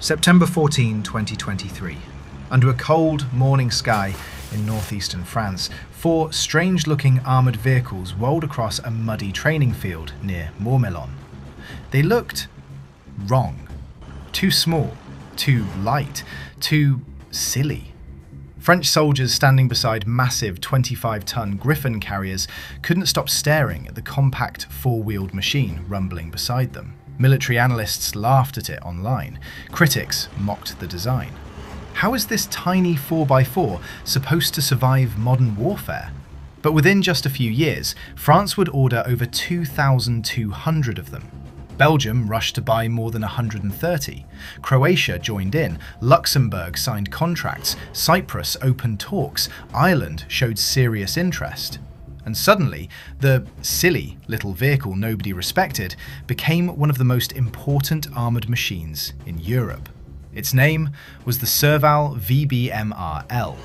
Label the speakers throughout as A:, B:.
A: September 14, 2023. Under a cold morning sky in northeastern France, four strange-looking armoured vehicles rolled across a muddy training field near Mourmelon. They looked wrong. Too small, too light, too silly. French soldiers standing beside massive 25-ton Griffon carriers couldn't stop staring at the compact four-wheeled machine rumbling beside them. Military analysts laughed at it online. Critics mocked the design. How is this tiny 4x4 supposed to survive modern warfare? But within just a few years, France would order over 2,200 of them. Belgium rushed to buy more than 130. Croatia joined in. Luxembourg signed contracts. Cyprus opened talks. Ireland showed serious interest. And suddenly, the silly little vehicle nobody respected became one of the most important armoured machines in Europe. Its name was the Serval VBMR-L,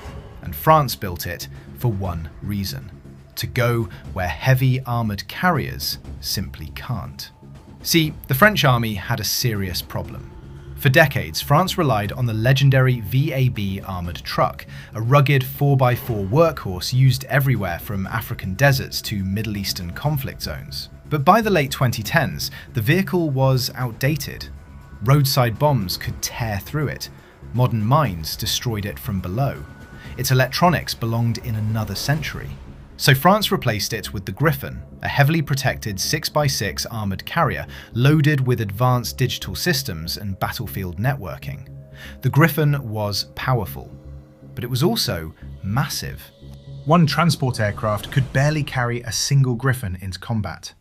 A: and France built it for one reason: to go where heavy armoured carriers simply can't. See, the French army had a serious problem. For decades, France relied on the legendary VAB armoured truck, a rugged 4x4 workhorse used everywhere from African deserts to Middle Eastern conflict zones. But by the late 2010s, the vehicle was outdated. Roadside bombs could tear through it. Modern mines destroyed it from below. Its electronics belonged in another century. So France replaced it with the Griffon, a heavily protected 6x6 armoured carrier loaded with advanced digital systems and battlefield networking. The Griffon was powerful, but it was also massive. One transport aircraft could barely carry a single Griffon into combat.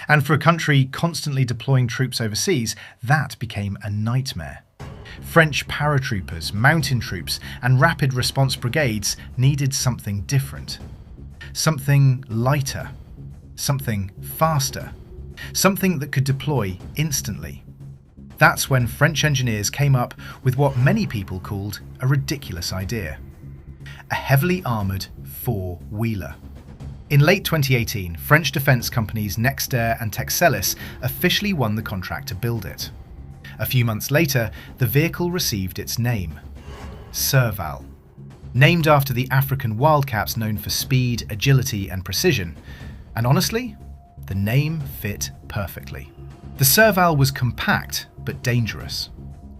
A: And for a country constantly deploying troops overseas, that became a nightmare. French paratroopers, mountain troops, and rapid response brigades needed something different. Something lighter, something faster, something that could deploy instantly. That's when French engineers came up with what many people called a ridiculous idea: a heavily armoured four-wheeler. In late 2018, French defence companies Nexter and Texelis officially won the contract to build it. A few months later, the vehicle received its name: Serval. Named after the African wildcats known for speed, agility, and precision. And honestly, the name fit perfectly. The Serval was compact but dangerous.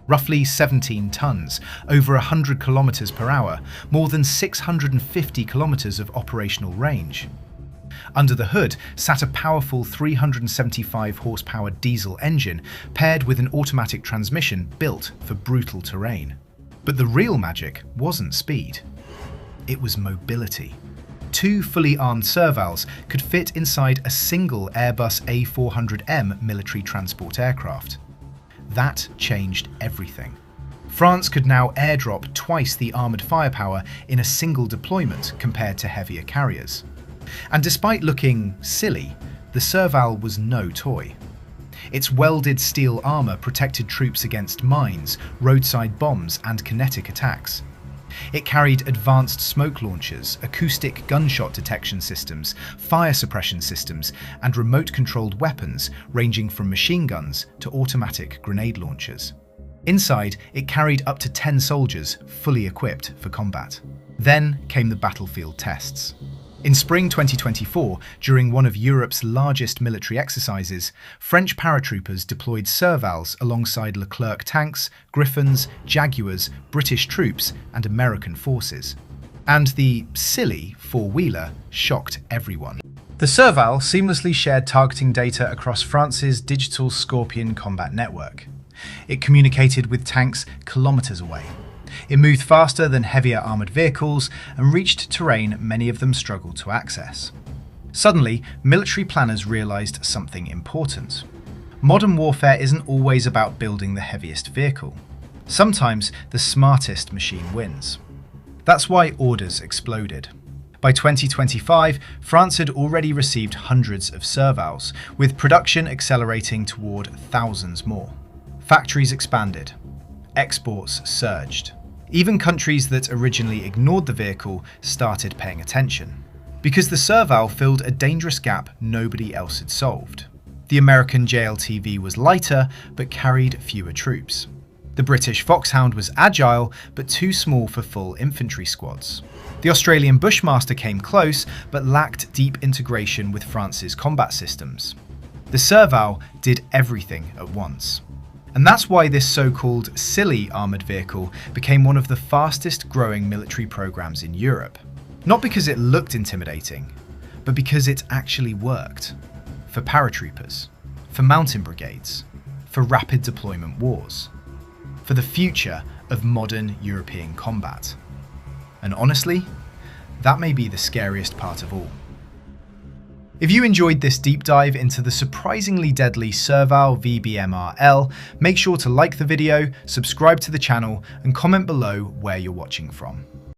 A: Roughly 17 tons, over 100 kilometers per hour, more than 650 kilometers of operational range. Under the hood sat a powerful 375 horsepower diesel engine paired with an automatic transmission built for brutal terrain. But the real magic wasn't speed. It was mobility. Two fully armed Servals could fit inside a single Airbus A400M military transport aircraft. That changed everything. France could now airdrop twice the armoured firepower in a single deployment compared to heavier carriers. And despite looking silly, the Serval was no toy. Its welded steel armour protected troops against mines, roadside bombs, and kinetic attacks. It carried advanced smoke launchers, acoustic gunshot detection systems, fire suppression systems, and remote-controlled weapons ranging from machine guns to automatic grenade launchers. Inside, it carried up to 10 soldiers fully equipped for combat. Then came the battlefield tests. In spring 2024, during one of Europe's largest military exercises, French paratroopers deployed Servals alongside Leclerc tanks, Griffons, Jaguars, British troops, and American forces. And the silly four-wheeler shocked everyone. The Serval seamlessly shared targeting data across France's digital Scorpion combat network. It communicated with tanks kilometers away. It moved faster than heavier armoured vehicles and reached terrain many of them struggled to access. Suddenly, military planners realised something important. Modern warfare isn't always about building the heaviest vehicle. Sometimes the smartest machine wins. That's why orders exploded. By 2025, France had already received hundreds of Servals, with production accelerating toward thousands more. Factories expanded. Exports surged. Even countries that originally ignored the vehicle started paying attention. Because the Serval filled a dangerous gap nobody else had solved. The American JLTV was lighter, but carried fewer troops. The British Foxhound was agile, but too small for full infantry squads. The Australian Bushmaster came close, but lacked deep integration with France's combat systems. The Serval did everything at once. And that's why this so-called silly armoured vehicle became one of the fastest growing military programs in Europe. Not because it looked intimidating, but because it actually worked. For paratroopers, for mountain brigades, for rapid deployment wars, for the future of modern European combat. And honestly, that may be the scariest part of all. If you enjoyed this deep dive into the surprisingly deadly Serval VBMR-L, make sure to like the video, subscribe to the channel, and comment below where you're watching from.